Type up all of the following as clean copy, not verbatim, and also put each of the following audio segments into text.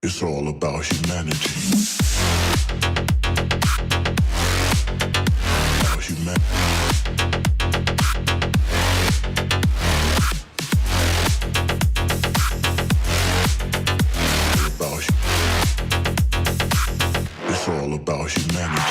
It's all about humanity. About humanity. It's all about humanity.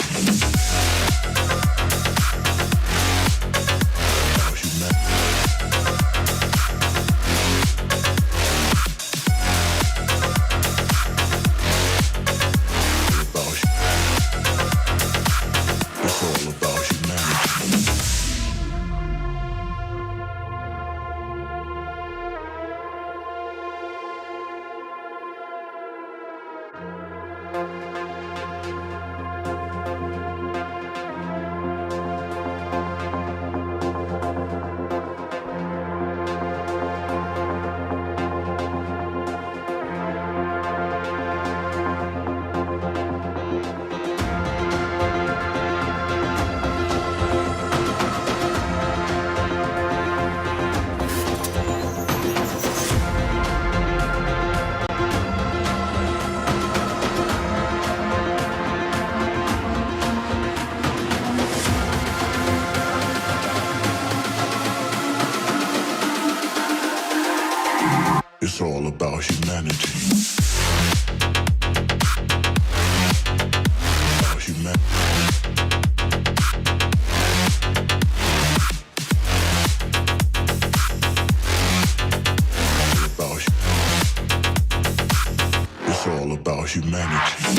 It's all about humanity. About humanity. It's all about humanity.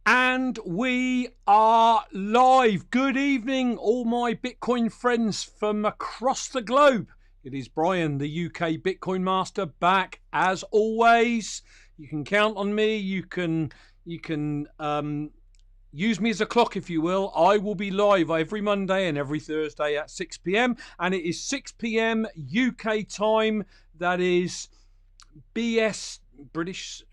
And we are live. Good evening, all my Bitcoin friends from across the globe. It is Brian, the UK Bitcoin Master, back as always. You can count on me. You can use me as a clock, if you will. I will be live every Monday and every Thursday at 6 p.m. And it is 6 p.m. UK time. That is BS, British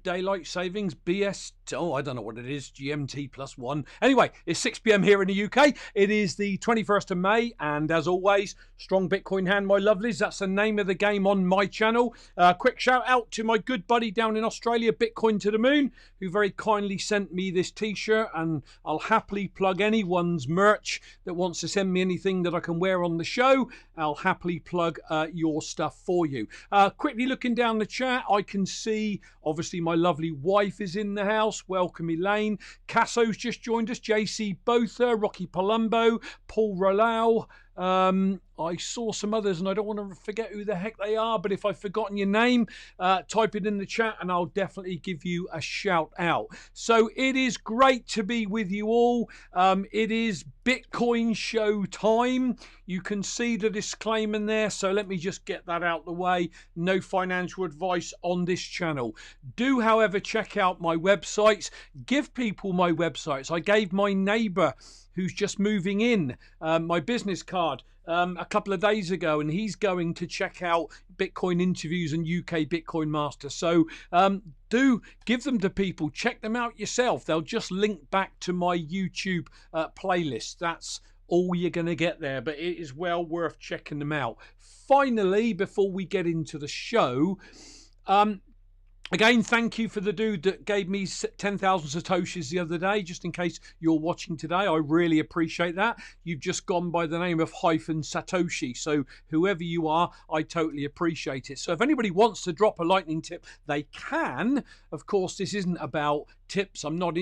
Daylight Savings, BS, I don't know what it is, GMT +1. Anyway, it's 6 p.m. here in the UK. It is the 21st of May, and as always, strong Bitcoin hand, my lovelies. That's the name of the game on my channel. Quick shout out to my good buddy down in Australia, Bitcoin to the Moon, who very kindly sent me this t-shirt, and I'll happily plug anyone's merch that wants to send me anything that I can wear on the show. I'll happily plug your stuff for you. Quickly looking down the chat, I can see, obviously, my lovely wife is in the house. Welcome, Elaine. Casso's just joined us. JC Botha, Rocky Palumbo, Paul Rolau. I saw some others and I don't want to forget who the heck they are, but if I've forgotten your name, type it in the chat and I'll definitely give you a shout out. So it is great to be with you all. It is Bitcoin show time. You can see the disclaimer there, so let me just get that out the way. No financial advice on this channel. Do, however, check out my websites. Give people my websites. I gave my neighbor who's just moving in my business card a couple of days ago, and he's going to check out Bitcoin interviews and UK Bitcoin Master. So do give them to people. Check them out yourself. They'll just link back to my YouTube playlist. That's all you're going to get there, but it is well worth checking them out. Finally, before we get into the show, again, thank you for the dude that gave me 10,000 Satoshis the other day, just in case you're watching today. I really appreciate that. You've just gone by the name of Satoshi. So whoever you are, I totally appreciate it. So if anybody wants to drop a lightning tip, they can. Of course, this isn't about tips. I'm not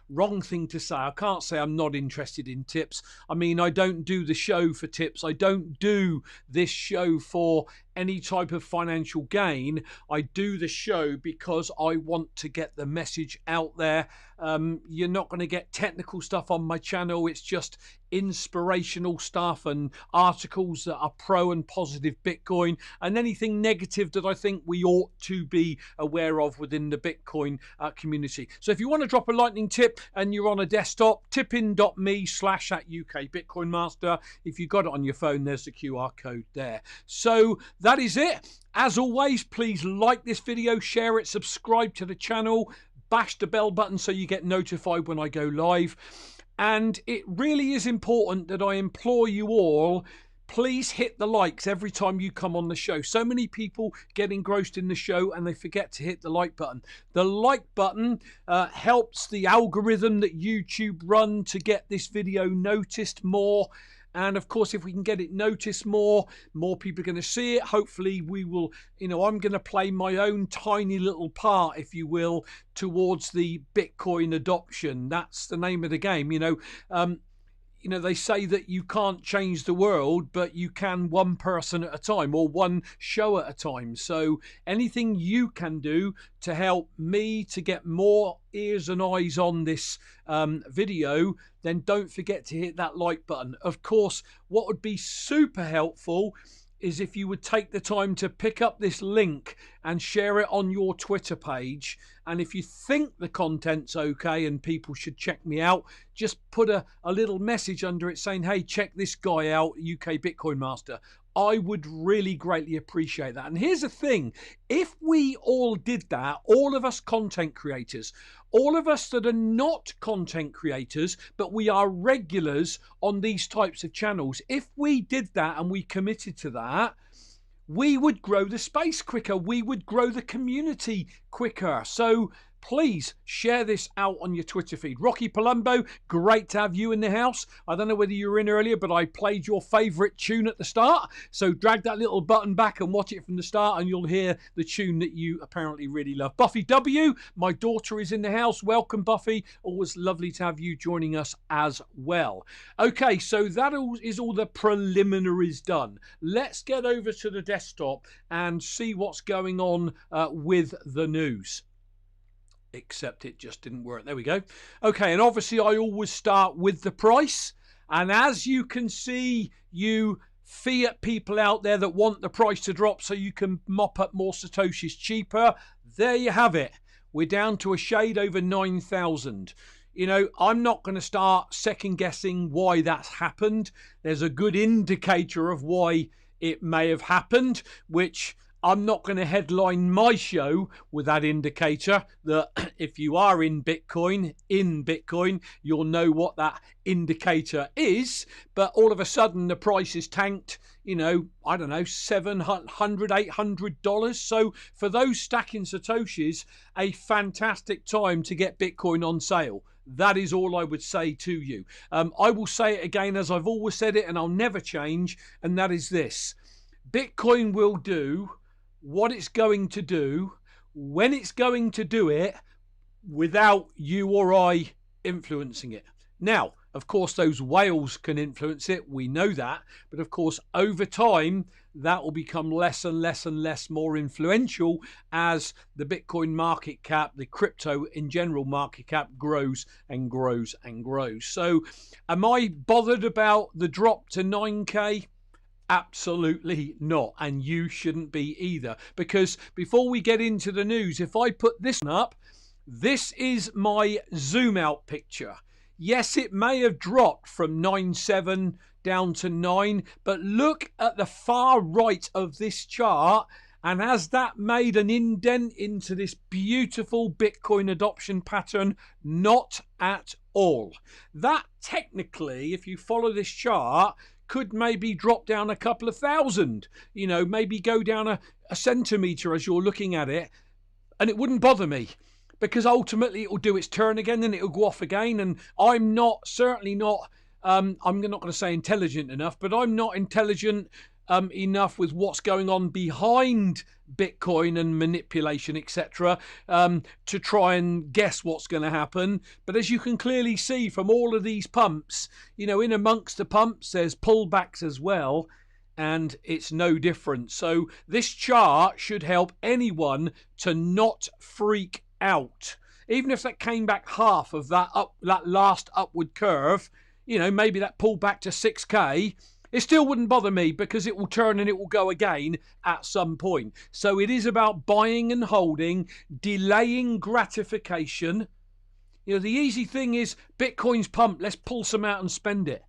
wrong thing to say. I can't say I'm not interested in tips. I mean, I don't do the show for tips. I don't do this show for any type of financial gain. I do the show because I want to get the message out there You're not going to get technical stuff on my channel. It's just inspirational stuff and articles that are pro and positive Bitcoin, and anything negative that I think we ought to be aware of within the Bitcoin community. So if you want to drop a lightning tip and you're on a desktop, tippin.me/@UK Bitcoin Master. If you got it on your phone, there's the QR code there. So that is it. As always, please like this video, share it, subscribe to the channel, bash the bell button so you get notified when I go live. And it really is important that I implore you all, please hit the likes every time you come on the show. So many people get engrossed in the show and they forget to hit the like button. The like button helps the algorithm that YouTube run to get this video noticed more. And of course, if we can get it noticed more people are going to see it. Hopefully we will, I'm going to play my own tiny little part, if you will, towards the Bitcoin adoption. That's the name of the game. They say that you can't change the world, but you can one person at a time or one show at a time. So anything you can do to help me to get more ears and eyes on this video, then don't forget to hit that like button. Of course, what would be super helpful is if you would take the time to pick up this link and share it on your Twitter page. And if you think the content's okay and people should check me out, just put a little message under it saying, hey, check this guy out, UK Bitcoin Master. I would really greatly appreciate that. And here's the thing, if we all did that, all of us content creators, all of us that are not content creators, but we are regulars on these types of channels, if we did that and we committed to that, we would grow the space quicker. We would grow the community quicker. So please share this out on your Twitter feed. Rocky Palumbo, great to have you in the house. I don't know whether you were in earlier, but I played your favorite tune at the start. So drag that little button back and watch it from the start and you'll hear the tune that you apparently really love. Buffy W, my daughter, is in the house. Welcome, Buffy. Always lovely to have you joining us as well. Okay, so that is all the preliminaries done. Let's get over to the desktop and see what's going on with the news. Except it just didn't work. There we go. Okay, and obviously I always start with the price. And as you can see, you fiat people out there that want the price to drop so you can mop up more Satoshis cheaper, there you have it. We're down to a shade over 9,000. I'm not going to start second guessing why that's happened. There's a good indicator of why it may have happened, which I'm not going to headline my show with that indicator. That if you are in Bitcoin, you'll know what that indicator is. But all of a sudden the price is tanked, I don't know, $700, $800. So for those stacking Satoshis, a fantastic time to get Bitcoin on sale. That is all I would say to you. I will say it again as I've always said it, and I'll never change. And that is this: Bitcoin will do what it's going to do, when it's going to do it, without you or I influencing it. Now, of course, those whales can influence it. We know that. But of course, over time, that will become less and less and less more influential as the Bitcoin market cap, the crypto in general market cap, grows and grows and grows. So am I bothered about the drop to 9K? Absolutely not, and you shouldn't be either, because before we get into the news, if I put this one up, this is my zoom out picture. Yes, it may have dropped from 9.7 down to 9, but look at the far right of this chart, and has that made an indent into this beautiful Bitcoin adoption pattern? Not at all. That technically, if you follow this chart, could maybe drop down a couple of thousand, maybe go down a centimetre as you're looking at it, and it wouldn't bother me, because ultimately it will do its turn again and it will go off again. And I'm certainly not, I'm not going to say intelligent enough, but I'm not intelligent enough with what's going on behind Bitcoin and manipulation, etc., to try and guess what's going to happen. But as you can clearly see from all of these pumps, in amongst the pumps, there's pullbacks as well, and it's no different. So this chart should help anyone to not freak out. even if that came back half of that last upward curve, maybe that pulled back to 6k, it still wouldn't bother me because it will turn and it will go again at some point. So it is about buying and holding, delaying gratification. The easy thing is Bitcoin's pumped. Let's pull some out and spend it.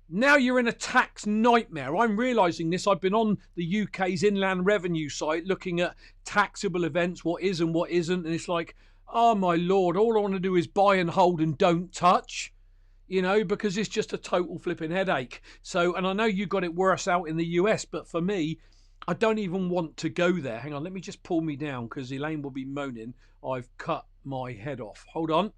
Now you're in a tax nightmare. I'm realising this. I've been on the UK's Inland Revenue site looking at taxable events, what is and what isn't. And it's like, oh my Lord, all I want to do is buy and hold and don't touch. Because it's just a total flipping headache. So, and I know you got it worse out in the US, but for me, I don't even want to go there. Hang on, let me just pull me down because Elaine will be moaning. I've cut my head off. Hold on.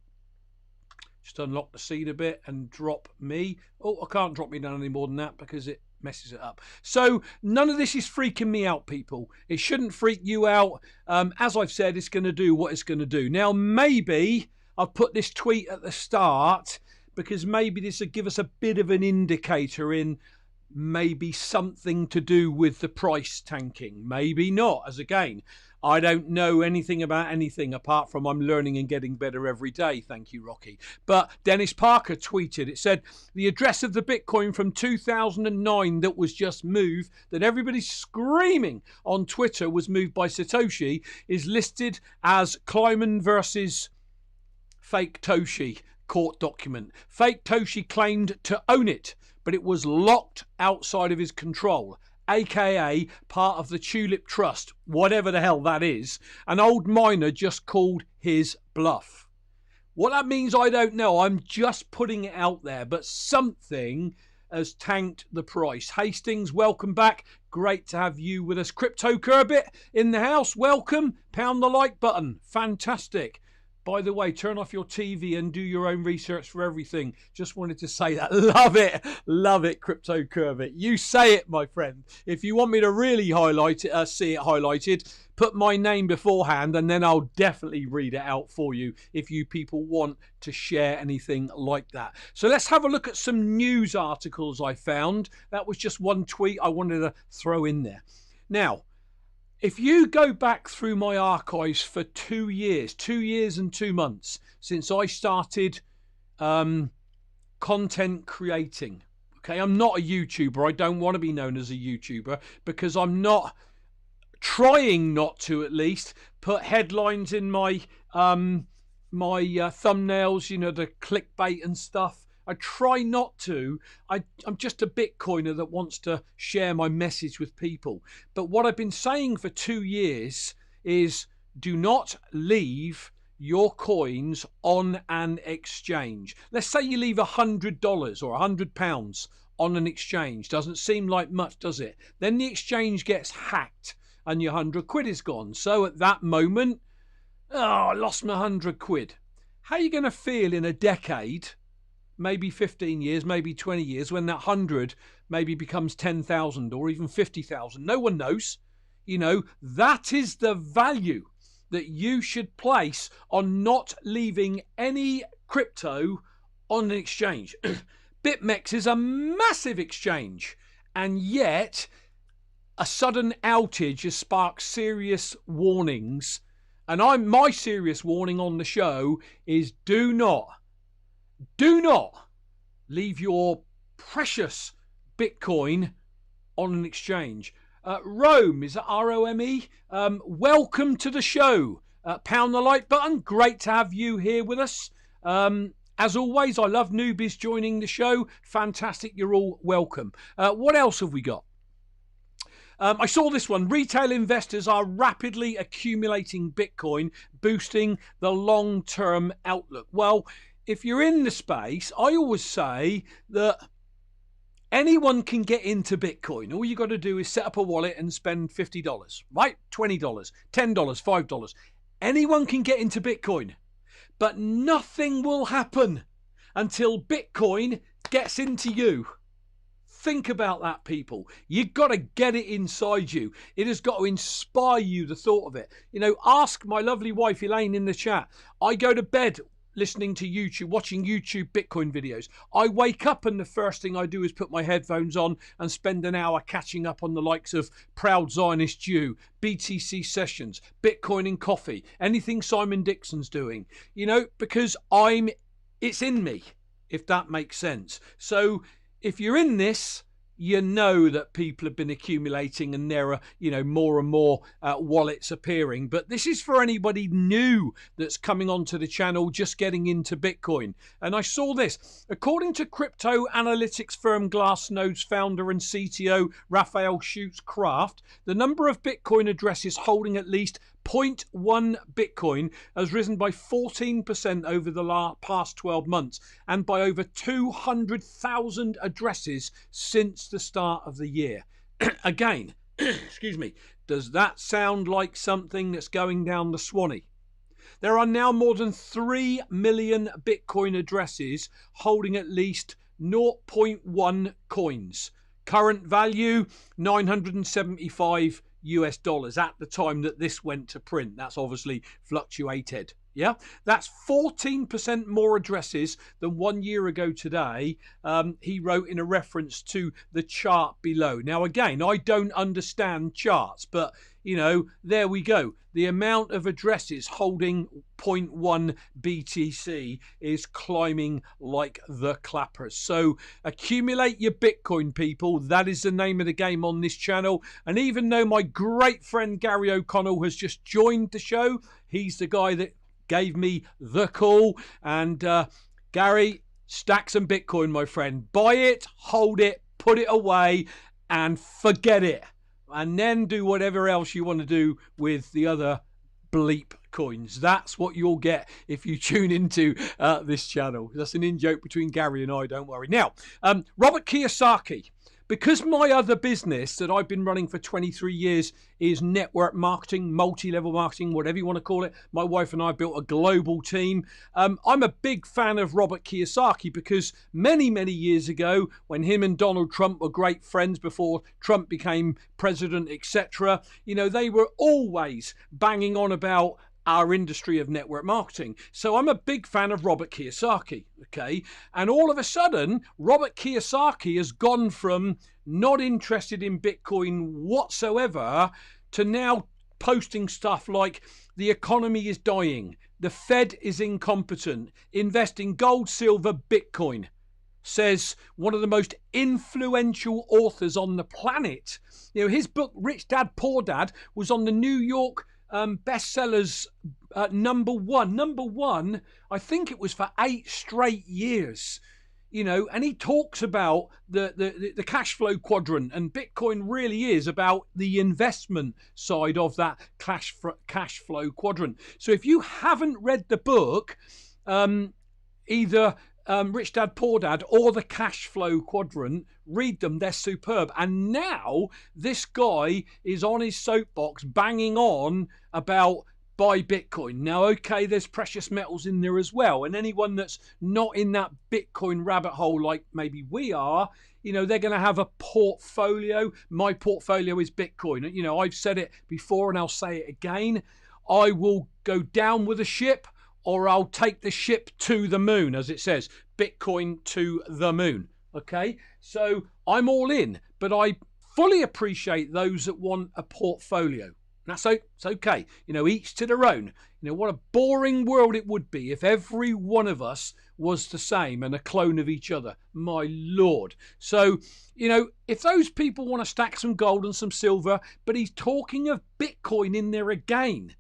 Just unlock the seat a bit and drop me. Oh, I can't drop me down any more than that because it messes it up. So none of this is freaking me out, people. It shouldn't freak you out. As I've said, it's going to do what it's going to do. Now, maybe I've put this tweet at the start because maybe this would give us a bit of an indicator in maybe something to do with the price tanking. Maybe not. As again, I don't know anything about anything apart from I'm learning and getting better every day. Thank you, Rocky. But Dennis Parker tweeted, it said, the address of the Bitcoin from 2009 that was just moved, that everybody's screaming on Twitter was moved by Satoshi, is listed as Kleiman versus Fake Toshi court document. Fake Toshi claimed to own it, but it was locked outside of his control, aka part of the Tulip Trust, whatever the hell that is. An old miner just called his bluff. What that means, I don't know. I'm just putting it out there, but something has tanked the price. Hastings, welcome back. Great to have you with us. Crypto Kerbit in the house, welcome. Pound the like button. Fantastic. By the way, turn off your TV and do your own research for everything. Just wanted to say that. Love it, Crypto Kerbit. You say it, my friend. If you want me to really highlight it, see it highlighted, put my name beforehand, and then I'll definitely read it out for you if you people want to share anything like that. So let's have a look at some news articles I found. That was just one tweet I wanted to throw in there. Now, if you go back through my archives for 2 years and 2 months since I started content creating, okay, I'm not a YouTuber. I don't want to be known as a YouTuber because I'm not trying not to, at least, put headlines in my thumbnails, the clickbait and stuff. I try not to. I'm just a Bitcoiner that wants to share my message with people. But what I've been saying for 2 years is do not leave your coins on an exchange. Let's say you leave $100 or £100 on an exchange. Doesn't seem like much, does it? Then the exchange gets hacked and your 100 quid is gone. So at that moment, I lost my 100 quid. How are you going to feel in a decade? Maybe 15 years, maybe 20 years, when that 100 maybe becomes 10,000 or even 50,000. No one knows. That is the value that you should place on not leaving any crypto on an exchange. Bitmex is a massive exchange, and yet a sudden outage has sparked serious warnings. And my serious warning on the show is do not leave your precious Bitcoin on an exchange. Rome, is that R-O-M-E? Welcome to the show. Pound the like button. Great to have you here with us. As always, I love newbies joining the show. Fantastic. You're all welcome. What else have we got? I saw this one. Retail investors are rapidly accumulating Bitcoin, boosting the long-term outlook. Well, if you're in the space, I always say that anyone can get into Bitcoin. All you got to do is set up a wallet and spend $50, right? $20, $10, $5. Anyone can get into Bitcoin, but nothing will happen until Bitcoin gets into you. Think about that, people. You've got to get it inside you. It has got to inspire you, the thought of it. Ask my lovely wife, Elaine, in the chat. I go to bed listening to YouTube, watching YouTube Bitcoin videos. I wake up and the first thing I do is put my headphones on and spend an hour catching up on the likes of Proud Zionist Jew, BTC Sessions, Bitcoin and Coffee, anything Simon Dixon's doing, because it's in me, if that makes sense. So if you're in this, you know that people have been accumulating and there are, more and more wallets appearing. But this is for anybody new that's coming onto the channel, just getting into Bitcoin. And I saw this. According to crypto analytics firm Glassnode's founder and CTO, Raphael Schutz-Kraft, the number of Bitcoin addresses holding at least 0.1 Bitcoin has risen by 14% over the past 12 months and by over 200,000 addresses since the start of the year. Again, excuse me, does that sound like something that's going down the Swanee? There are now more than 3 million Bitcoin addresses holding at least 0.1 coins. Current value, $975 at the time that this went to print. That's obviously fluctuated. Yeah, that's 14% more addresses than 1 year ago today, he wrote in a reference to the chart below. Now, again, I don't understand charts, but, there we go. The amount of addresses holding 0.1 BTC is climbing like the clappers. So accumulate your Bitcoin, people. That is the name of the game on this channel. And even though my great friend Gary O'Connell has just joined the show, he's the guy that gave me the call. And Gary, stack some Bitcoin, my friend. Buy it, hold it, put it away, and forget it. And then do whatever else you want to do with the other bleep coins. That's what you'll get if you tune into this channel. That's an in-joke between Gary and I, don't worry. Now, Robert Kiyosaki. Because my other business that I've been running for 23 years is network marketing, multi-level marketing, whatever you want to call it. My wife and I built a global team. I'm a big fan of Robert Kiyosaki because many, many years ago, when him and Donald Trump were great friends before Trump became president, etc., they were always banging on about our industry of network marketing. So I'm a big fan of Robert Kiyosaki, okay? And all of a sudden, Robert Kiyosaki has gone from not interested in Bitcoin whatsoever to now posting stuff like the economy is dying, the Fed is incompetent, invest in gold, silver, Bitcoin, says one of the most influential authors on the planet. His book, Rich Dad, Poor Dad, was on the New York bestsellers number one, I think it was for 8 straight years, and he talks about the cash flow quadrant, and Bitcoin really is about the investment side of that cash flow quadrant. So if you haven't read the book, either Rich Dad Poor Dad or the cash flow quadrant, read them, they're superb. And now this guy is on his soapbox banging on about buy Bitcoin. Now, okay, there's precious metals in there as well, and anyone that's not in that Bitcoin rabbit hole like maybe we are, they're going to have a portfolio. My portfolio is Bitcoin. I've said it before and I'll say it again. I will go down with a ship, or I'll take the ship to the moon, as it says, Bitcoin to the moon. Okay, so I'm all in, but I fully appreciate those that want a portfolio. That's it's okay. Each to their own. What a boring world it would be if every one of us was the same and a clone of each other. My Lord. So, if those people want to stack some gold and some silver, but he's talking of Bitcoin in there again.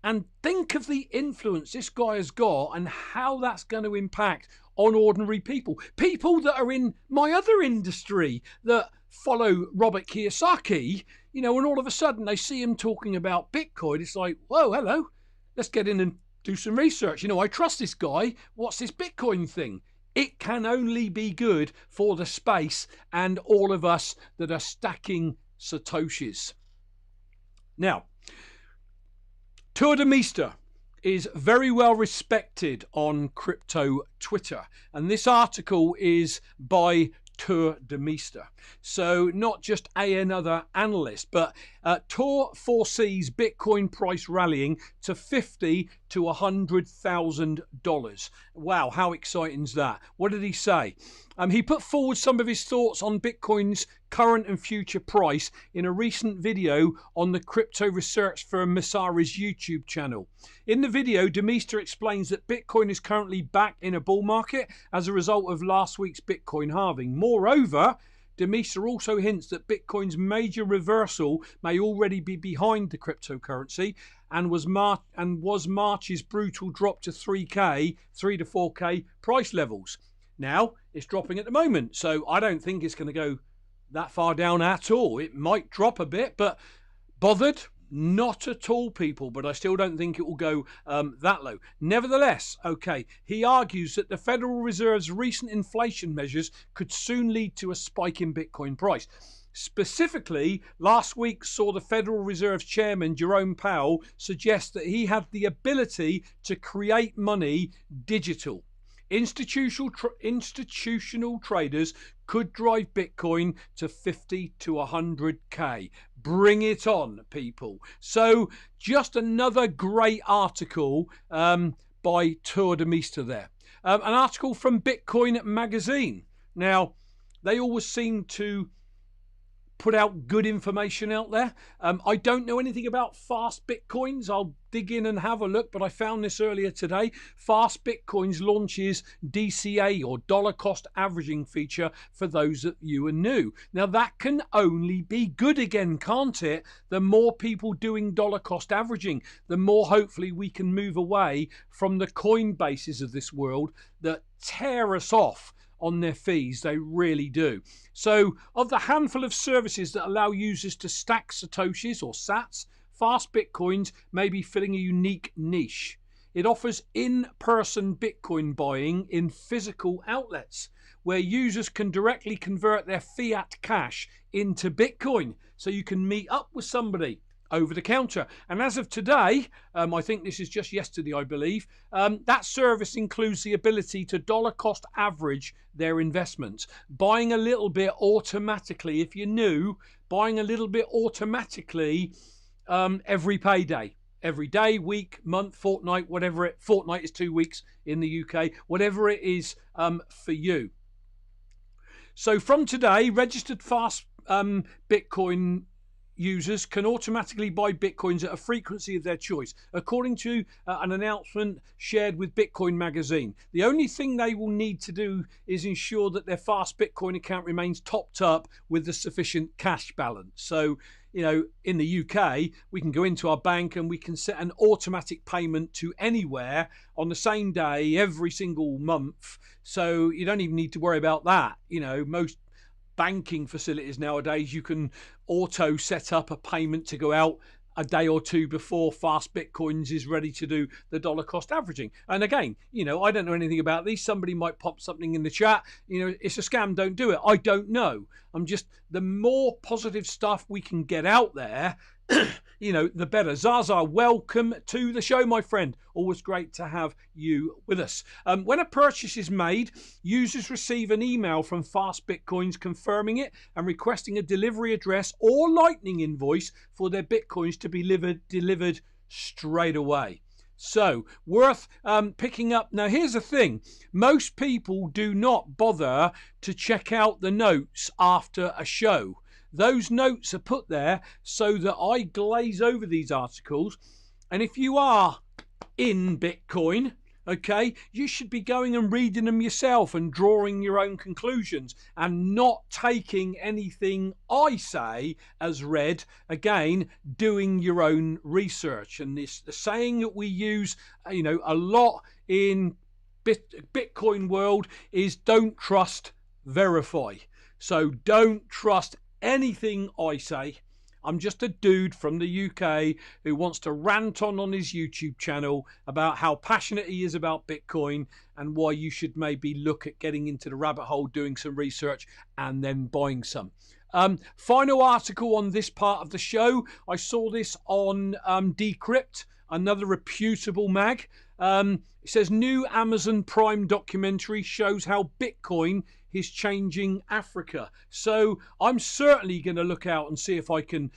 And think of the influence this guy has got and how that's going to impact on ordinary people. People that are in my other industry that follow Robert Kiyosaki, and all of a sudden they see him talking about Bitcoin. It's like, whoa, hello, let's get in and do some research. I trust this guy. What's this Bitcoin thing? It can only be good for the space and all of us that are stacking Satoshis. Now, Tour de Meester is very well respected on crypto Twitter, and this article is by Tour de Meester. So not just another analyst, but Tour foresees Bitcoin price rallying to 50 to $100,000. Wow, how exciting is that? What did he say? He put forward some of his thoughts on Bitcoin's current and future price in a recent video on the crypto research firm Meester's YouTube channel. In the video, Meester explains that Bitcoin is currently back in a bull market as a result of last week's Bitcoin halving. Moreover, Meester also hints that Bitcoin's major reversal may already be behind the cryptocurrency and was March's brutal drop to 3 to 4K price levels. Now, it's dropping at the moment, so I don't think it's going to go that far down at all. It might drop a bit, but bothered? Not at all, people, but I still don't think it will go that low. Nevertheless, okay, he argues that the Federal Reserve's recent inflation measures could soon lead to a spike in Bitcoin price. Specifically, last week saw the Federal Reserve's chairman, Jerome Powell, suggest that he had the ability to create money digital. Institutional traders could drive Bitcoin to 50 to 100k. Bring it on, people. So just another great article by Meester there. An article from Bitcoin magazine. Now, they always seem to put out good information out there. I don't know anything about FastBitcoins. I'll dig in and have a look, but I found this earlier today. FastBitcoins launches DCA, or dollar cost averaging feature, for those of you who are new. Now that can only be good again, can't it? The more people doing dollar cost averaging, the more hopefully we can move away from the Coinbases of this world that tear us off on their fees. They really do. So of the handful of services that allow users to stack Satoshis, or sats, FastBitcoins may be filling a unique niche. It offers in-person Bitcoin buying in physical outlets where users can directly convert their fiat cash into Bitcoin. So you can meet up with somebody over the counter. And as of today, I think this is just yesterday, I believe, that service includes the ability to dollar cost average their investments, buying a little bit automatically. If you're new, buying a little bit automatically every payday. Every day, week, month, fortnight, whatever it, fortnight is 2 weeks in the UK, whatever it is for you. So from today, registered Fast Bitcoin users can automatically buy Bitcoins at a frequency of their choice, according to an announcement shared with Bitcoin magazine. The only thing they will need to do is ensure that their Fast Bitcoin account remains topped up with the sufficient cash balance. So, you know, in the UK, we can go into our bank and we can set an automatic payment to anywhere on the same day every single month. So you don't even need to worry about that. You know, most banking facilities nowadays, you can auto set up a payment to go out a day or two before FastBitcoins is ready to do the dollar cost averaging. And again, you know, I don't know anything about these. Somebody might pop something in the chat, you know, it's a scam, don't do it. I don't know. I'm just, the more positive stuff we can get out there, you know, the better. Zaza, welcome to the show, my friend. Always great to have you with us. When a purchase is made, users receive an email from FastBitcoins confirming it and requesting a delivery address or Lightning invoice for their Bitcoins to be delivered straight away. So, worth picking up. Now, here's the thing. Most people do not bother to check out the notes after a show. Those notes are put there so that I glaze over these articles. And if you are in Bitcoin, okay, you should be going and reading them yourself and drawing your own conclusions and not taking anything I say as read. Again, doing your own research. And this, the saying that we use, you know, a lot in Bitcoin world is don't trust, verify. So don't trust anything I say. I'm just a dude from the UK who wants to rant on his YouTube channel about how passionate he is about Bitcoin and why you should maybe look at getting into the rabbit hole, doing some research and then buying some. Final article on this part of the show. I saw this on Decrypt, another reputable mag. It says new Amazon Prime documentary shows how Bitcoin is changing Africa. So I'm certainly going to look out and see if I can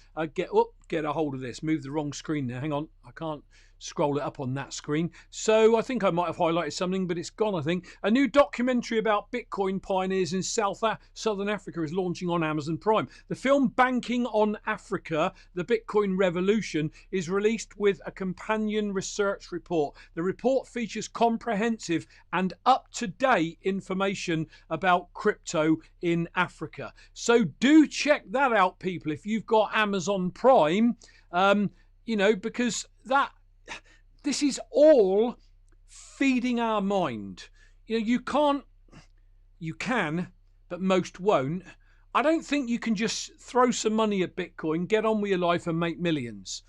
get a hold of this. Move the wrong screen there. Hang on. I can't scroll it up on that screen. So I think I might have highlighted something, but it's gone, I think. A new documentary about Bitcoin pioneers in Southern Africa is launching on Amazon Prime. The film Banking on Africa, The Bitcoin Revolution, is released with a companion research report. The report features comprehensive and up-to-date information about crypto in Africa. So do check that out, people, if you've got Amazon Prime, because this is all feeding our mind. You can, but most won't. I don't think you can just throw some money at Bitcoin, get on with your life and make millions.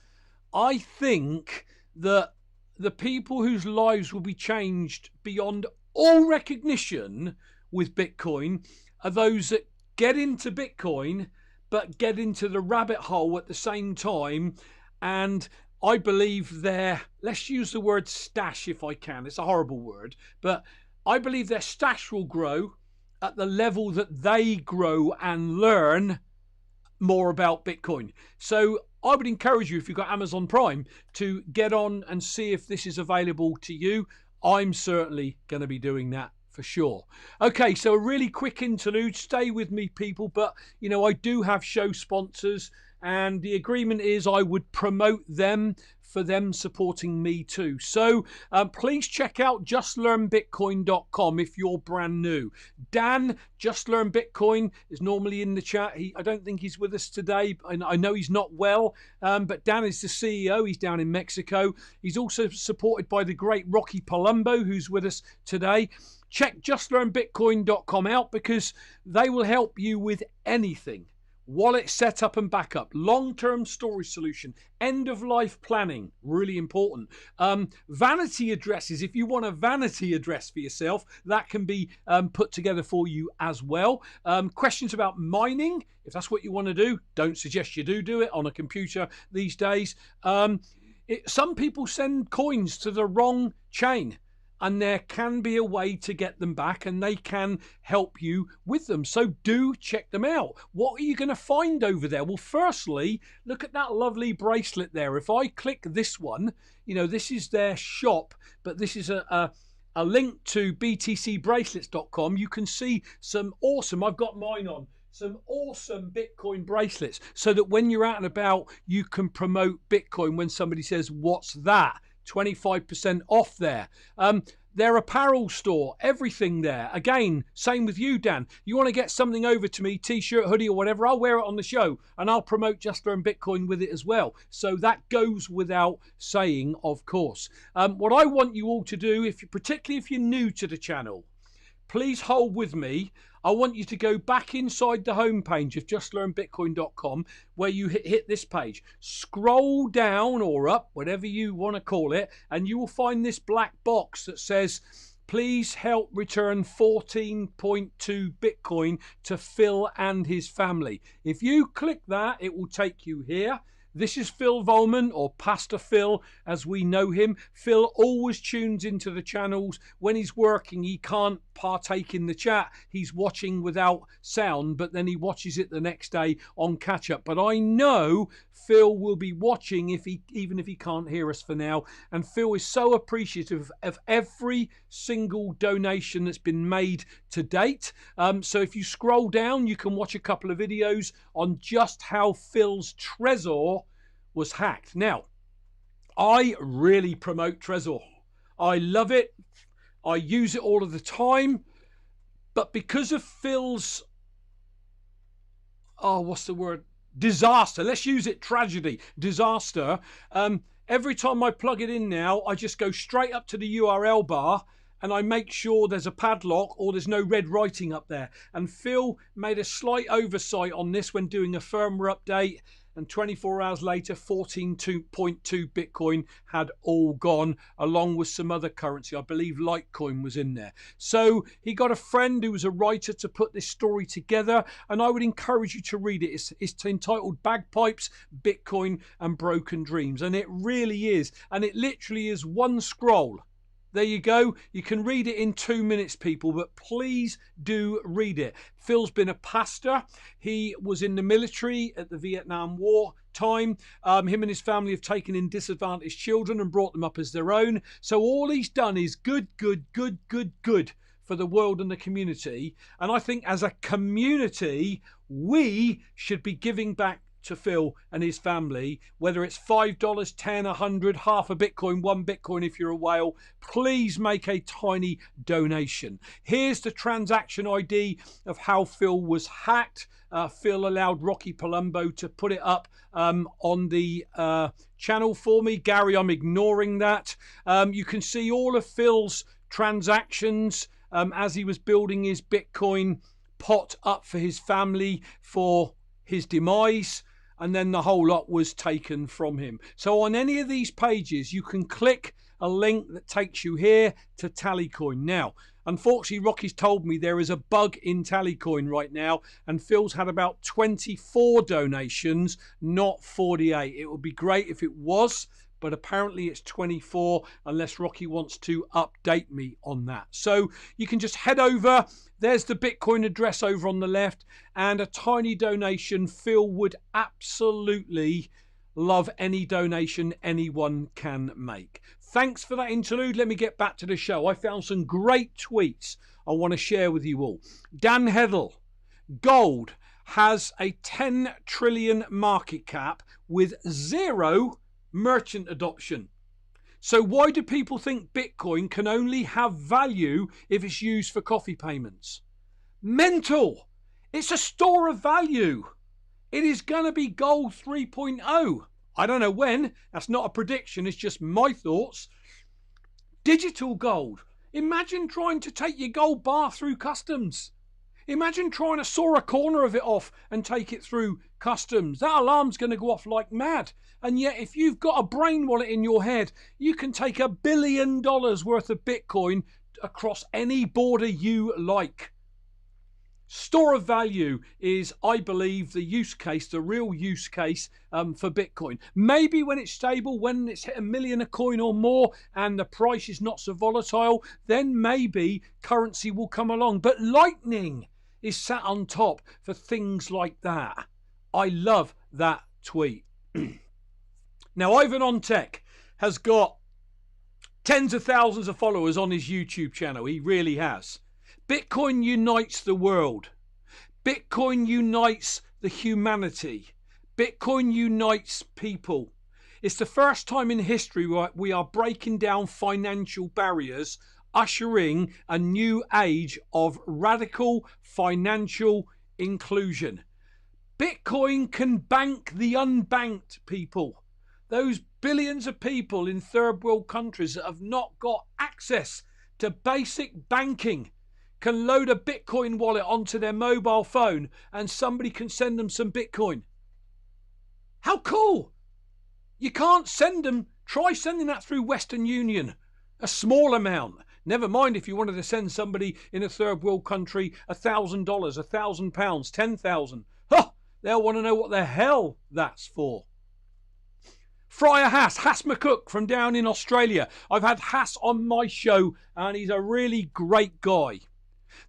I think that the people whose lives will be changed beyond all recognition with Bitcoin are those that get into Bitcoin, but get into the rabbit hole at the same time. And I believe let's use the word stash if I can. It's a horrible word, but I believe their stash will grow at the level that they grow and learn more about Bitcoin. So I would encourage you, if you've got Amazon Prime, to get on and see if this is available to you. I'm certainly going to be doing that for sure. Okay, so a really quick interlude. Stay with me, people, but I do have show sponsors, and the agreement is I would promote them for them supporting me too. So please check out justlearnbitcoin.com if you're brand new. Dan, Just Learn Bitcoin, is normally in the chat. I don't think he's with us today. I know he's not well, but Dan is the CEO. He's down in Mexico. He's also supported by the great Rocky Palumbo, who's with us today. Check justlearnbitcoin.com out, because they will help you with anything. Wallet setup and backup, long-term storage solution, end-of-life planning, really important. Vanity addresses, if you want a vanity address for yourself, that can be put together for you as well. Questions about mining, if that's what you want to do. Don't suggest you do it on a computer these days. Some people send coins to the wrong chain, and there can be a way to get them back, and they can help you with them. So do check them out. What are you going to find over there? Well, firstly, look at that lovely bracelet there. If I click this one, this is their shop, but this is a link to btcbracelets.com. You can see some awesome, I've got mine on, some awesome Bitcoin bracelets, so that when you're out and about, you can promote Bitcoin when somebody says, "What's that?" 25% off there. Their apparel store, everything there. Again, same with you, Dan. You want to get something over to me, t-shirt, hoodie or whatever, I'll wear it on the show, and I'll promote Just Learn Bitcoin with it as well. So that goes without saying, of course. What I want you all to do, particularly if you're new to the channel, please hold with me. I want you to go back inside the homepage of justlearnbitcoin.com, where you hit this page. Scroll down or up, whatever you want to call it, and you will find this black box that says, "Please help return 14.2 Bitcoin to Phil and his family." If you click that, it will take you here. This is Phil Volman, or Pastor Phil as we know him. Phil always tunes into the channels. When he's working, he can't partake in the chat. He's watching without sound, but then he watches it the next day on catch up. But I know Phil will be watching even if he can't hear us for now. And Phil is so appreciative of every single donation that's been made to date. So if you scroll down, you can watch a couple of videos on just how Phil's Trezor was hacked. Now, I really promote Trezor. I love it. I use it all of the time. But because of Phil's, disaster. Let's use it, tragedy, disaster. Every time I plug it in now, I just go straight up to the URL bar and I make sure there's a padlock or there's no red writing up there. And Phil made a slight oversight on this when doing a firmware update, and 24 hours later, 14.2 Bitcoin had all gone, along with some other currency. I believe Litecoin was in there. So he got a friend who was a writer to put this story together, and I would encourage you to read it. It's entitled Bagpipes, Bitcoin and Broken Dreams, and it really is. And it literally is one scroll. There you go. You can read it in 2 minutes, people, but please do read it. Phil's been a pastor. He was in the military at the Vietnam War time. Him and his family have taken in disadvantaged children and brought them up as their own. So all he's done is good for the world and the community. And I think as a community, we should be giving back to Phil and his family, whether it's $5, 10, 100, half a Bitcoin, 1 Bitcoin if you're a whale. Please make a tiny donation. Here's the transaction ID of how Phil was hacked. Phil allowed Rocky Palumbo to put it up on the channel for me. Gary, I'm ignoring that. You can see all of Phil's transactions as he was building his Bitcoin pot up for his family for his demise. And then the whole lot was taken from him. So on any of these pages, you can click a link that takes you here to Tallycoin. Now, unfortunately, Rocky's told me there is a bug in Tallycoin right now, and Phil's had about 24 donations, not 48. It would be great if it was, but apparently it's 24 unless Rocky wants to update me on that. So you can just head over. There's the Bitcoin address over on the left and a tiny donation. Phil would absolutely love any donation anyone can make. Thanks for that interlude. Let me get back to the show. I found some great tweets I want to share with you all. Dan Heddle, gold has a 10 trillion market cap with 0 merchant adoption. So why do people think Bitcoin can only have value if it's used for coffee payments? Mental. It's a store of value. It is going to be gold 3.0. I don't know when. That's not a prediction. It's just my thoughts. Digital gold. Imagine trying to take your gold bar through customs. Imagine trying to saw a corner of it off and take it through customs. That alarm's going to go off like mad. And yet, if you've got a brain wallet in your head, you can take $1 billion worth of Bitcoin across any border you like. Store of value is, I believe, the use case, the real use case for Bitcoin. Maybe when it's stable, when it's hit $1 million a coin or more and the price is not so volatile, then maybe currency will come along. But Lightning is sat on top for things like that. I love that tweet. Now, Ivan on Tech has got tens of thousands of followers on his YouTube channel. He really has. Bitcoin unites the world. Bitcoin unites the humanity. Bitcoin unites people. It's the first time in history we are breaking down financial barriers, ushering a new age of radical financial inclusion. Bitcoin can bank the unbanked, people. Those billions of people in third world countries that have not got access to basic banking can load a Bitcoin wallet onto their mobile phone and somebody can send them some Bitcoin. How cool! You can't send them. Try sending that through Western Union. A small amount. Never mind if you wanted to send somebody in a third world country $1,000, £1,000, 10,000. Huh! They'll want to know what the hell that's for. Friar Hass McCook from down in Australia. I've had Hass on my show and he's a really great guy.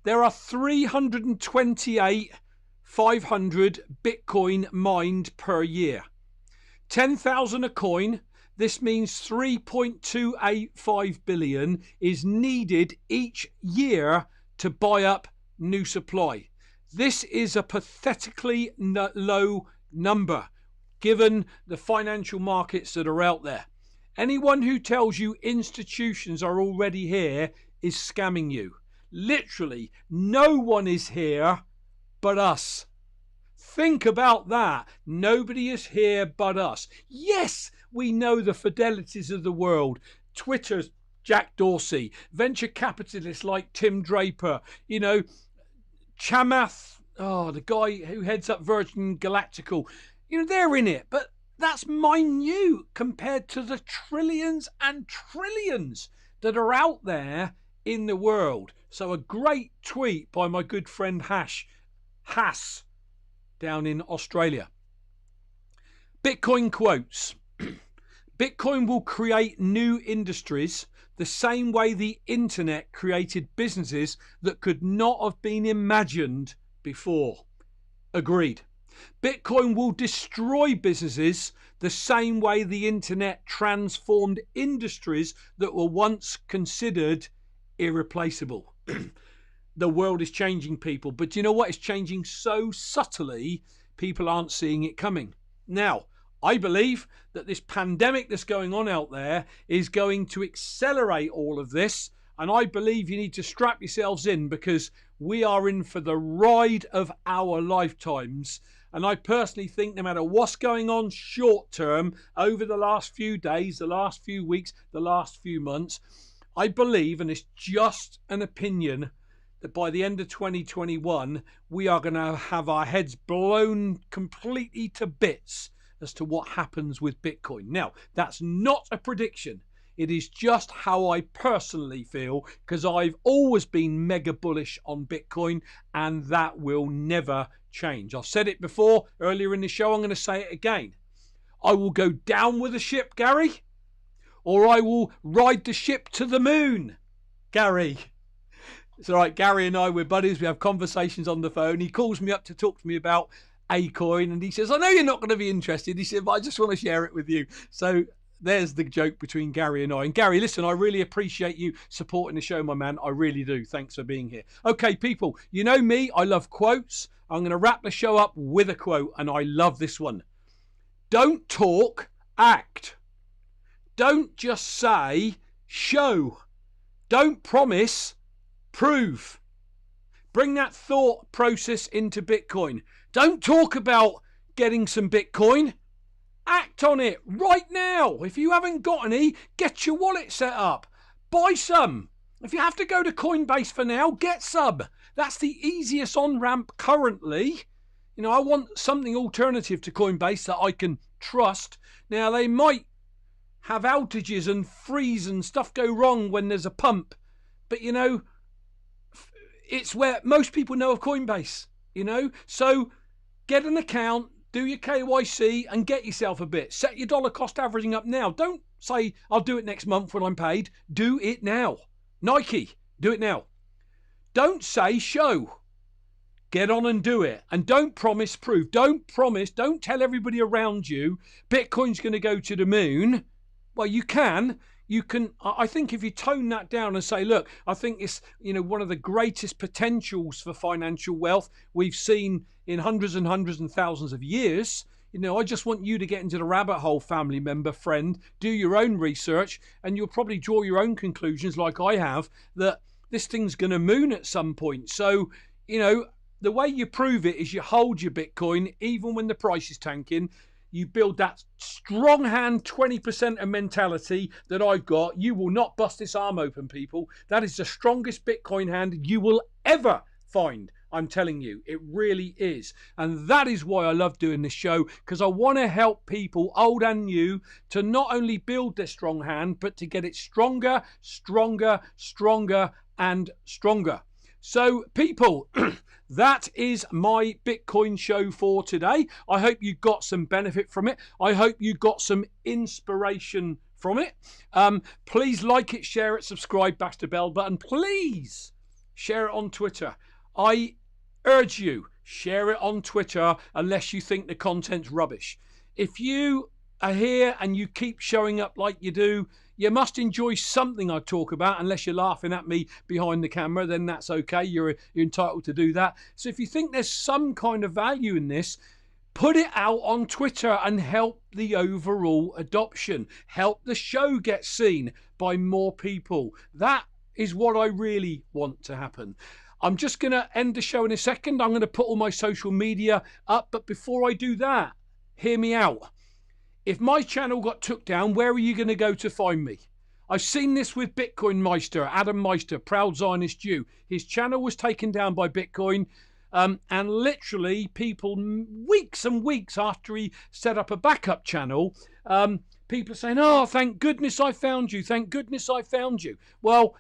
There are 328,500 Bitcoin mined per year. 10,000 a coin. This means 3.285 billion is needed each year to buy up new supply. This is a pathetically low number given the financial markets that are out there. Anyone who tells you institutions are already here is scamming you. Literally, no one is here but us. Think about that. Nobody is here but us. Yes, we know the Fidelities of the world. Twitter's Jack Dorsey. Venture capitalists like Tim Draper. You know, Chamath, the guy who heads up Virgin Galactical. You know, they're in it. But that's minute compared to the trillions and trillions that are out there in the world. So a great tweet by my good friend Hass down in Australia. Bitcoin quotes. Bitcoin will create new industries the same way the internet created businesses that could not have been imagined before. Agreed. Bitcoin will destroy businesses the same way the internet transformed industries that were once considered irreplaceable. The world is changing, people, but you know what? It's changing so subtly, people aren't seeing it coming. Now, I believe that this pandemic that's going on out there is going to accelerate all of this, and I believe you need to strap yourselves in, because we are in for the ride of our lifetimes. And I personally think no matter what's going on short term over the last few days, the last few weeks, the last few months, I believe, and it's just an opinion, that by the end of 2021, we are going to have our heads blown completely to bits as to what happens with Bitcoin. Now, that's not a prediction. It is just how I personally feel, because I've always been mega bullish on Bitcoin, and that will never change. I've said it before earlier in the show. I'm going to say it again. I will go down with the ship, Gary, or I will ride the ship to the moon, Gary. It's all right. Gary and I, we're buddies. We have conversations on the phone. He calls me up to talk to me about a coin, and he says, I know you're not going to be interested. He said, but I just want to share it with you. So there's the joke between Gary and I. And Gary, listen, I really appreciate you supporting the show, my man. I really do. Thanks for being here. Okay, people, you know me. I love quotes. I'm going to wrap the show up with a quote, and I love this one. Don't talk, act. Don't just say, show. Don't promise, prove. Bring that thought process into Bitcoin. Don't talk about getting some Bitcoin. Act on it right now. If you haven't got any, get your wallet set up. Buy some. If you have to go to Coinbase for now, get some. That's the easiest on-ramp currently. You know, I want something alternative to Coinbase that I can trust. Now, they might have outages and freeze and stuff go wrong when there's a pump. But, you know, it's where most people know of Coinbase, you know. So get an account, do your KYC and get yourself a bit. Set your dollar cost averaging up now. Don't say, I'll do it next month when I'm paid. Do it now. Nike, do it now. Don't say show. Get on and do it. And don't promise, prove. Don't promise, don't tell everybody around you Bitcoin's going to go to the moon. Well, you can. I think if you tone that down and say, look, I think it's, you know, one of the greatest potentials for financial wealth we've seen in hundreds and hundreds and thousands of years. You know, I just want you to get into the rabbit hole, family member, friend, do your own research, and you'll probably draw your own conclusions like I have, that this thing's going to moon at some point. So, you know, the way you prove it is you hold your Bitcoin, even when the price is tanking. You build that strong hand 20% of mentality that I've got. You will not bust this arm open, people. That is the strongest Bitcoin hand you will ever find. I'm telling you, it really is. And that is why I love doing this show, because I want to help people, old and new, to not only build their strong hand, but to get it stronger, stronger, stronger, and stronger. So, people, that is my Bitcoin show for today. I hope you got some benefit from it. I hope you got some inspiration from it. Please like it, share it, subscribe, bash the bell button. Please share it on Twitter. I urge you, share it on Twitter unless you think the content's rubbish. If you are here and you keep showing up like you do, you must enjoy something I talk about. Unless you're laughing at me behind the camera, then that's okay. You're entitled to do that. So if you think there's some kind of value in this, put it out on Twitter and help the overall adoption. Help the show get seen by more people. That is what I really want to happen. I'm just going to end the show in a second. I'm going to put all my social media up. But before I do that, hear me out. If my channel got took down, where are you going to go to find me? I've seen this with Bitcoin Meester, Adam Meester, Proud Zionist Jew. His channel was taken down by Bitcoin. And literally people, weeks and weeks after he set up a backup channel, people are saying, oh, thank goodness I found you. Thank goodness I found you. Well,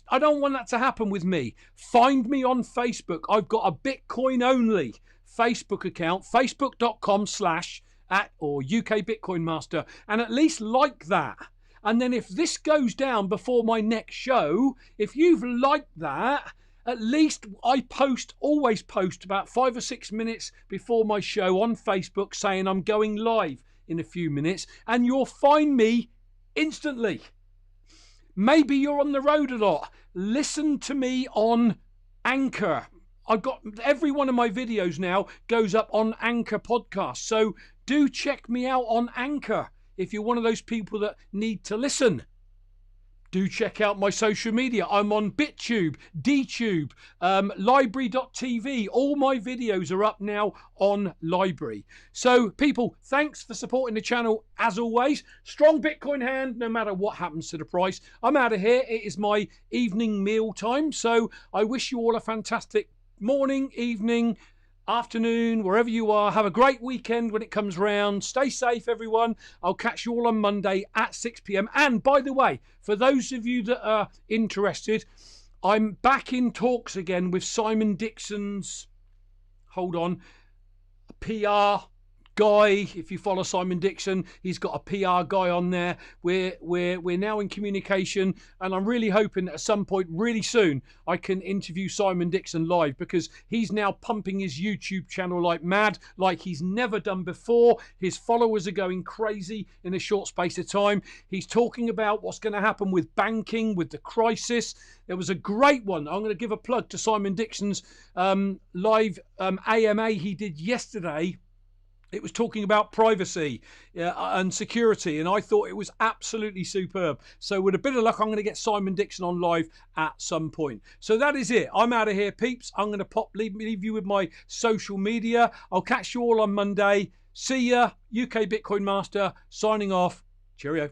I don't want that to happen with me. Find me on Facebook. I've got a Bitcoin only Facebook account, facebook.com/ or UK Bitcoin Master, and at least like that. And then if this goes down before my next show, if you've liked that, at least I always post about 5 or 6 minutes before my show on Facebook saying I'm going live in a few minutes, and you'll find me instantly. Maybe you're on the road a lot. Listen to me on Anchor. I've got every one of my videos now goes up on Anchor podcast. So do check me out on Anchor if you're one of those people that need to listen. Do check out my social media. I'm on BitTube, DTube, Library.tv. All my videos are up now on Library. So, people, thanks for supporting the channel as always. Strong Bitcoin hand, no matter what happens to the price. I'm out of here. It is my evening meal time. So, I wish you all a fantastic morning, evening, afternoon, wherever you are. Have a great weekend when it comes round. Stay safe, everyone. I'll catch you all on Monday at 6 p.m. And by the way, for those of you that are interested, I'm back in talks again with Simon Dixon's, hold on, PR guy. If you follow Simon Dixon, he's got a PR guy on there. We're now in communication, and I'm really hoping that at some point really soon I can interview Simon Dixon live, because he's now pumping his YouTube channel like mad, like he's never done before. His followers are going crazy in a short space of time. He's talking about what's going to happen with banking, with the crisis. There was a great one. I'm going to give a plug to Simon Dixon's live AMA he did yesterday. It was talking about privacy and security, and I thought it was absolutely superb. So with a bit of luck, I'm going to get Simon Dixon on live at some point. So that is it. I'm out of here, peeps. I'm going to leave you with my social media. I'll catch you all on Monday. See ya. UK Bitcoin Master signing off. Cheerio.